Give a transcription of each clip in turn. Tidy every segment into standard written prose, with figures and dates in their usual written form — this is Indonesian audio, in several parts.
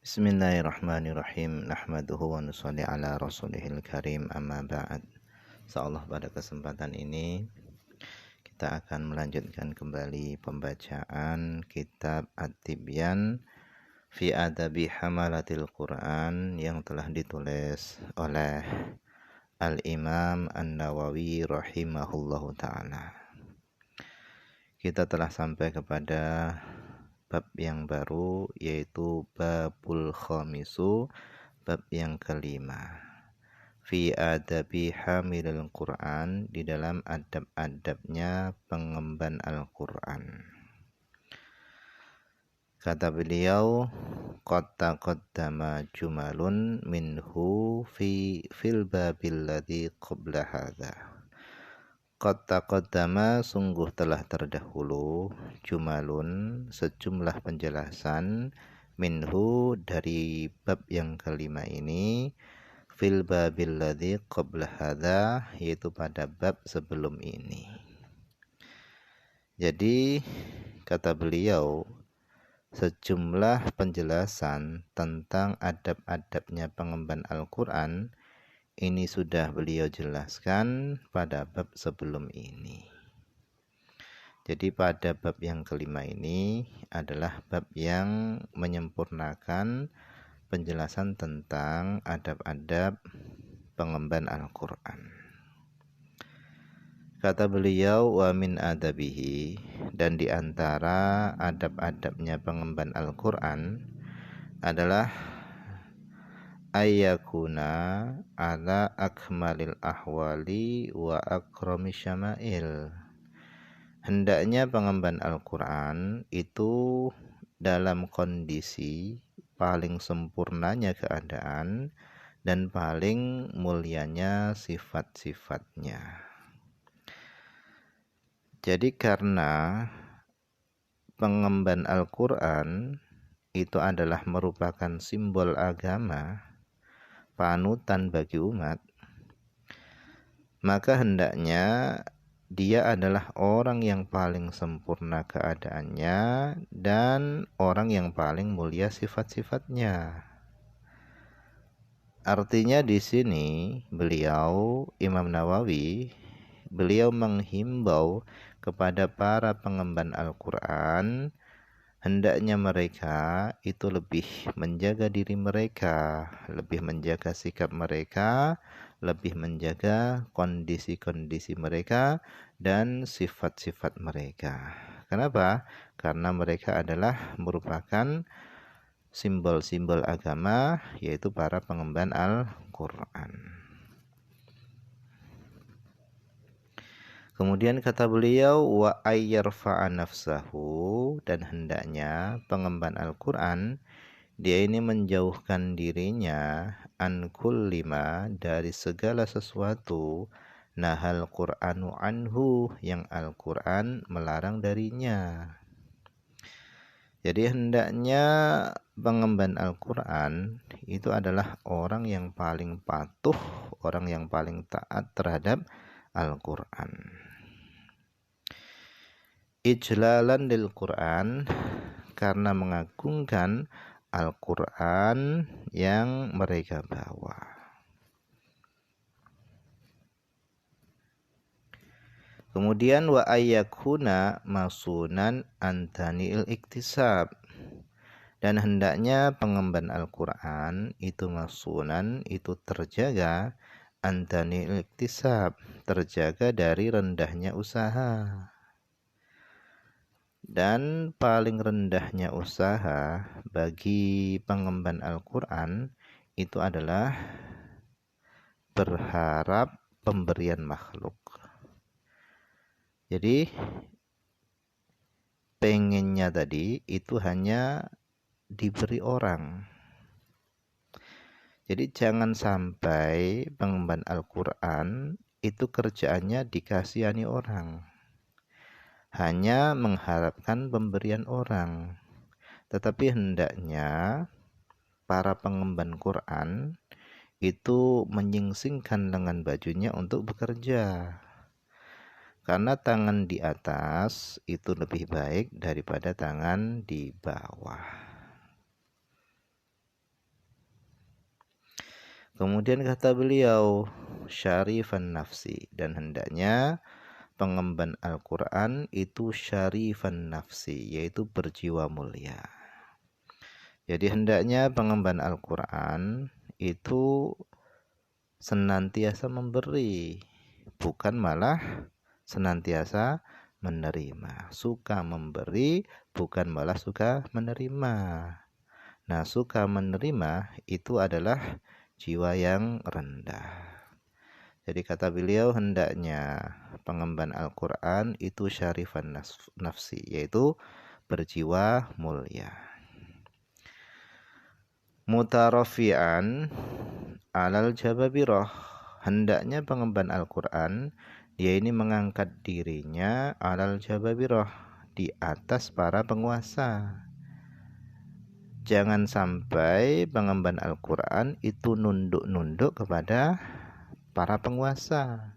Bismillahirrahmanirrahim. Nahmaduhu wa nusalli ala rasulihil karim, amma ba'd. Insyaallah pada kesempatan ini kita akan melanjutkan kembali pembacaan kitab At-Tibyan fi Adabi Hamalatil Quran yang telah ditulis oleh Al-Imam An-Nawawi rahimahullahu ta'ala. Kita telah sampai kepada bab yang baru, yaitu babul khamisu, bab yang kelima, fi adabi hamilil Quran, di dalam adab-adabnya pengemban Al-Quran. Kata beliau, qad taqaddama jumalun minhu fil babil ladzi qabla hadza. Qad taqaddama, sungguh telah terdahulu, jumalun, sejumlah penjelasan, minhu, dari bab yang kelima ini, fil babil ladzi qabla hadza, yaitu pada bab sebelum ini. Jadi kata beliau, sejumlah penjelasan tentang adab-adabnya pengemban Al-Quran ini sudah beliau jelaskan pada bab sebelum ini. Jadi pada bab yang kelima ini adalah bab yang menyempurnakan penjelasan tentang adab-adab pengemban Al-Quran. Kata beliau, wa min adabihi, dan di antara adab-adabnya pengemban Al-Quran adalah ayyakuna ala akmalil ahwali wa akrami syama'il. Hendaknya pengemban Al-Quran itu dalam kondisi paling sempurnanya keadaan dan paling mulianya sifat-sifatnya. Jadi karena pengemban Al-Quran itu adalah merupakan simbol agama, panutan bagi umat, maka hendaknya dia adalah orang yang paling sempurna keadaannya dan orang yang paling mulia sifat-sifatnya. Artinya di sini beliau, Imam Nawawi, beliau menghimbau kepada para pengemban Al-Quran, hendaknya mereka itu lebih menjaga diri mereka, lebih menjaga sikap mereka, lebih menjaga kondisi-kondisi mereka dan sifat-sifat mereka. Kenapa? Karena mereka adalah merupakan simbol-simbol agama, yaitu para pengemban Al-Quran. Kemudian kata beliau, wa ayyarfa'a nafsahu, dan hendaknya pengemban Al-Quran dia ini menjauhkan dirinya an kullima, dari segala sesuatu, nahal Qur'anu anhu, yang Al-Quran melarang darinya. Jadi hendaknya pengemban Al-Quran itu adalah orang yang paling patuh, orang yang paling taat terhadap Al-Quran. Ijlalan lil Quran, karena mengagungkan Al-Quran yang mereka bawa. Kemudian wa ayyakuna masunan antanil iktisab, dan hendaknya pengemban Al-Quran itu masunan, itu terjaga, antanil iktisab, terjaga dari rendahnya usaha. Dan paling rendahnya usaha bagi pengemban Al-Quran itu adalah berharap pemberian makhluk. Jadi pengennya tadi itu hanya diberi orang. Jadi jangan sampai pengemban Al-Quran itu kerjaannya dikasihani orang, hanya mengharapkan pemberian orang. Tetapi hendaknya para pengemban Quran itu menyingsingkan lengan bajunya untuk bekerja, karena tangan di atas itu lebih baik daripada tangan di bawah. Kemudian kata beliau, syarifan nafsi, dan hendaknya pengemban Al-Quran itu syarifan nafsi, yaitu berjiwa mulia. Jadi hendaknya pengemban Al-Quran itu senantiasa memberi, bukan malah senantiasa menerima. Suka memberi, bukan malah suka menerima. Nah, suka menerima itu adalah jiwa yang rendah. Jadi kata beliau, hendaknya pengemban Al-Quran itu syarifan nafsi, yaitu berjiwa mulia. Mutarafian alal jababirah, hendaknya pengemban Al-Quran dia ini mengangkat dirinya alal jababirah, di atas para penguasa. Jangan sampai pengemban Al-Quran itu nunduk-nunduk kepada para penguasa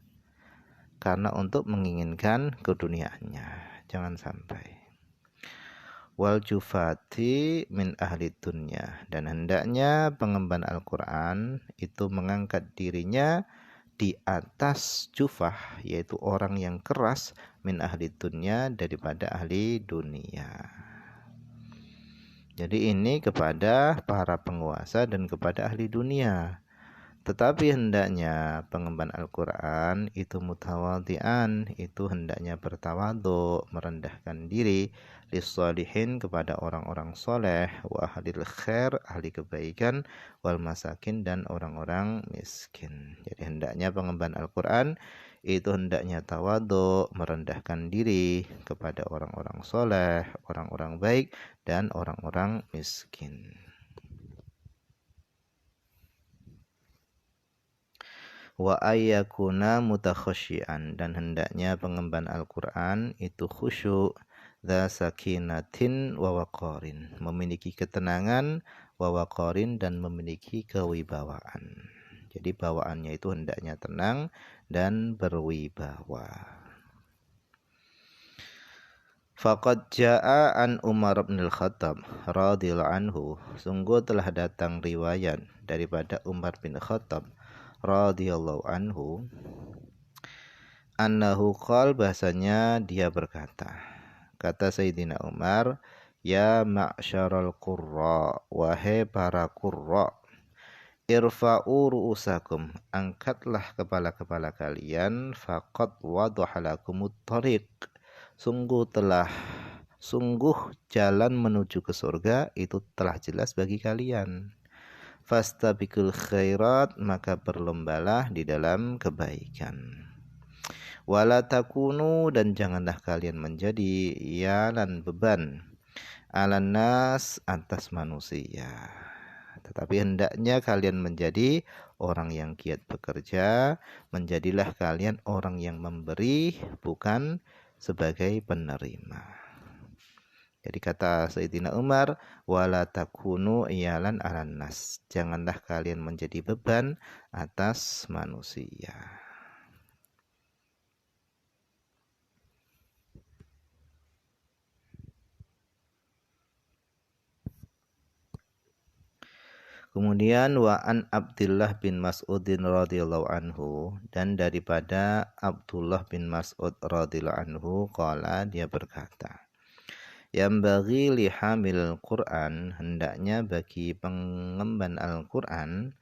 karena untuk menginginkan keduniaannya. Jangan sampai. Wal jufati min ahli dunya, dan hendaknya pengemban Al-Quran itu mengangkat dirinya di atas jufah, yaitu orang yang keras, min ahli dunya, daripada ahli dunia. Jadi ini kepada para penguasa dan kepada ahli dunia. Tetapi hendaknya pengemban Al-Quran itu mutawadhi'an, itu hendaknya bertawadhu, merendahkan diri, lissalihin, kepada orang-orang soleh, wa ahlil khair, ahli kebaikan, wal masakin, dan orang-orang miskin. Jadi hendaknya pengemban Al-Quran itu hendaknya tawadhu, merendahkan diri kepada orang-orang soleh, orang-orang baik, dan orang-orang miskin. Wa ayyakuna mutakhasyian, dan hendaknya pengemban Al-Quran itu khusyuk, dza sakinatin wa waqarin, memiliki ketenangan, wa waqarin, dan memiliki kewibawaan. Jadi bawaannya itu hendaknya tenang dan berwibawa. Faqad jaa an Umar bin Al-Khattab radhiyallahu anhu, sungguh telah datang riwayat daripada Umar bin Khattab radhiyallahu anhu, annahu qal, bahasanya dia berkata, kata Sayyidina Umar, ya ma'syaral qurra, wahai para qurra, irfa'u ru'usakum, angkatlah kepala-kepala kalian, faqad wadahalakumut thariq, sungguh jalan menuju ke surga itu telah jelas bagi kalian. Fastabiqul khairat, maka berlombalah di dalam kebaikan. Wala takunu, dan janganlah kalian menjadi yalan, beban, alan nas, atas manusia. Tetapi hendaknya kalian menjadi orang yang giat bekerja, menjadilah kalian orang yang memberi, bukan sebagai penerima. Jadi kata Sayyidina Umar, wala takunu iyalan alan nas, janganlah kalian menjadi beban atas manusia. Kemudian wa an Abdullah bin Mas'udin radhiyallahu anhu, dan daripada Abdullah bin Mas'ud radhiyallahu anhu, qala, dia berkata, yang bagi lihamil Quran, hendaknya bagi pengemban Al-Quran,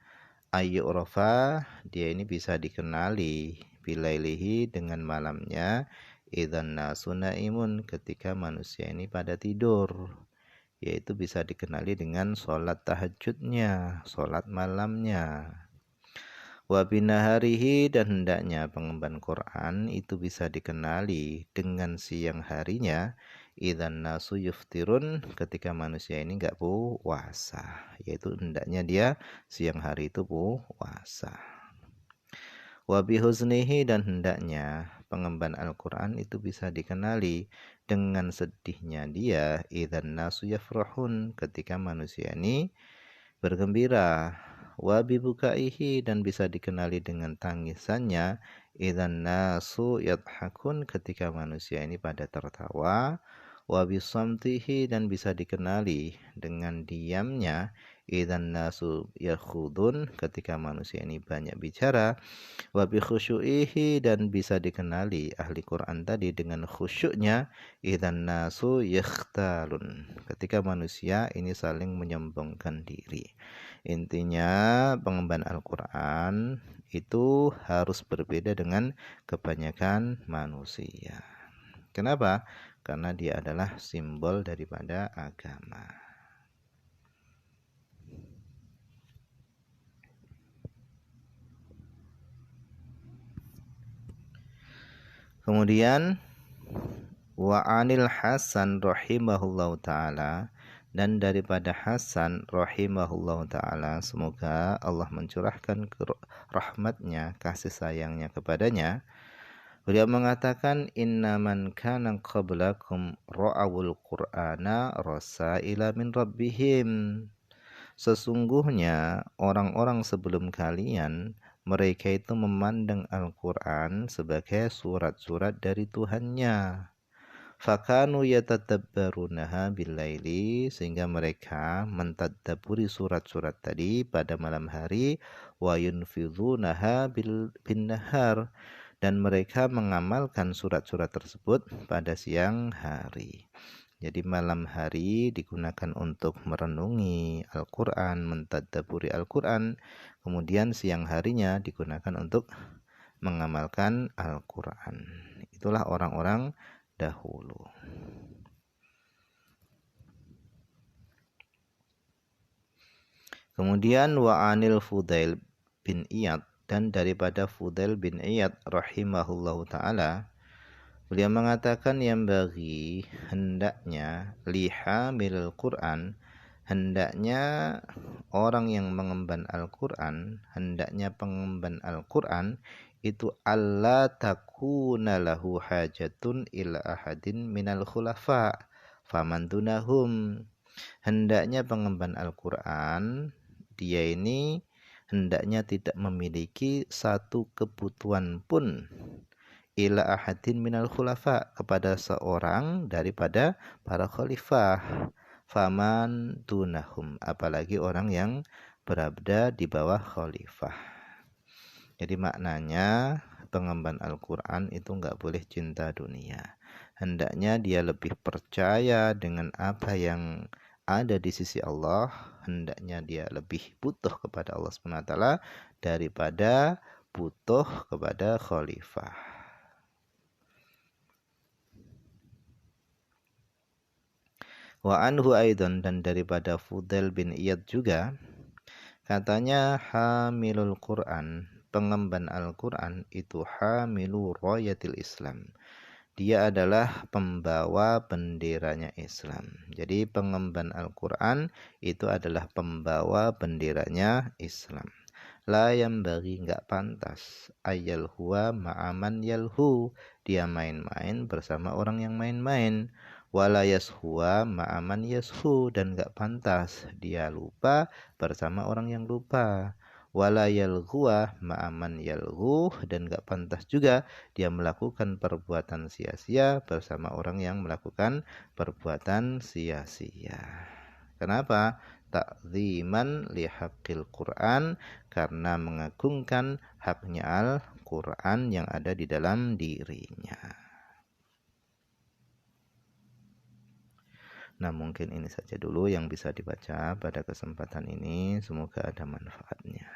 ayyu'rafa, dia ini bisa dikenali, bilailihi, dengan malamnya, idzan nasu naimun, ketika manusia ini pada tidur, yaitu bisa dikenali dengan sholat tahajudnya, sholat malamnya. Wa binaharihi, dan hendaknya pengemban Quran itu bisa dikenali dengan siang harinya, idzan nasu yuftirun, ketika manusia ini enggak puasa, yaitu hendaknya dia siang hari itu puasa. Wa bihuznihi, dan hendaknya pengemban Al-Quran itu bisa dikenali dengan sedihnya dia, idzan nasu yafrahun, ketika manusia ini bergembira. Wa bibukaihi, dan bisa dikenali dengan tangisannya, idzan nasu yadhakun, ketika manusia ini pada tertawa. Wa bisamtihi, dan bisa dikenali dengan diamnya, idzan nasu yakhudun, ketika manusia ini banyak bicara, wa bi khusyu'ihi, dan bisa dikenali ahli Quran tadi dengan khusyuknya, idzan nasu yakhtalun, ketika manusia ini saling menyombongkan diri. Intinya pengemban Al-Quran itu harus berbeda dengan kebanyakan manusia. Kenapa? Karena dia adalah simbol daripada agama. Kemudian wa anil Hasan rahimahullahu taala, dan daripada Hasan rahimahullahu taala, semoga Allah mencurahkan rahmatnya, kasih sayangnya kepadanya. Beliau mengatakan, innaman kana qablakum ra'awul qur'ana rasaila min rabbihim. Sesungguhnya orang-orang sebelum kalian, mereka itu memandang Al-Quran sebagai surat-surat dari Tuhannya. Fakanu yatadabbarunaha billaili, sehingga mereka mentadabburi surat-surat tadi pada malam hari, wa yunfidhunaha bin nahar, dan mereka mengamalkan surat-surat tersebut pada siang hari. Jadi malam hari digunakan untuk merenungi Al-Quran, mentadabburi Al-Quran. Kemudian siang harinya digunakan untuk mengamalkan Al-Quran. Itulah orang-orang dahulu. Kemudian wa anil Fudail bin Iyad, dan daripada Fudail bin Iyad rahimahullahu ta'ala, beliau mengatakan, yang bagi hendaknya lihamil Quran, hendaknya orang yang mengemban Al-Quran, hendaknya pengemban Al-Quran itu alla takuna lahu hajatun ila ahadin minal khulafa faman dunahum. Hendaknya pengemban Al-Quran, dia ini hendaknya tidak memiliki satu kebutuhan pun ila ahadin minal khulafa, kepada seorang daripada para khalifah, faman dunahum, apalagi orang yang berada di bawah khalifah. Jadi maknanya pengemban Al-Quran itu nggak boleh cinta dunia. Hendaknya dia lebih percaya dengan apa yang ada di sisi Allah. Hendaknya dia lebih butuh kepada Allah SWT daripada butuh kepada khalifah. Wa anhu aidan, dan daripada Fudail bin Iyad juga, katanya hamilul Quran, pengemban Al-Quran itu hamilu royatil Islam, dia adalah pembawa benderanya Islam. Jadi pengemban Al-Quran itu adalah pembawa benderanya Islam. La yang bagi, nggak pantas, ayal huwa ma'aman yalhu, dia main-main bersama orang yang main-main. Wala yashuwa ma'aman yashu, dan nggak pantas dia lupa bersama orang yang lupa. Wala yalghuwa ma'aman yalghu, dan gak pantas juga dia melakukan perbuatan sia-sia bersama orang yang melakukan perbuatan sia-sia. Kenapa? Ta'ziman lihaqqil Quran, karena mengagungkan haknya Al-Quran yang ada di dalam dirinya. Nah, mungkin ini saja dulu yang bisa dibaca pada kesempatan ini. Semoga ada manfaatnya.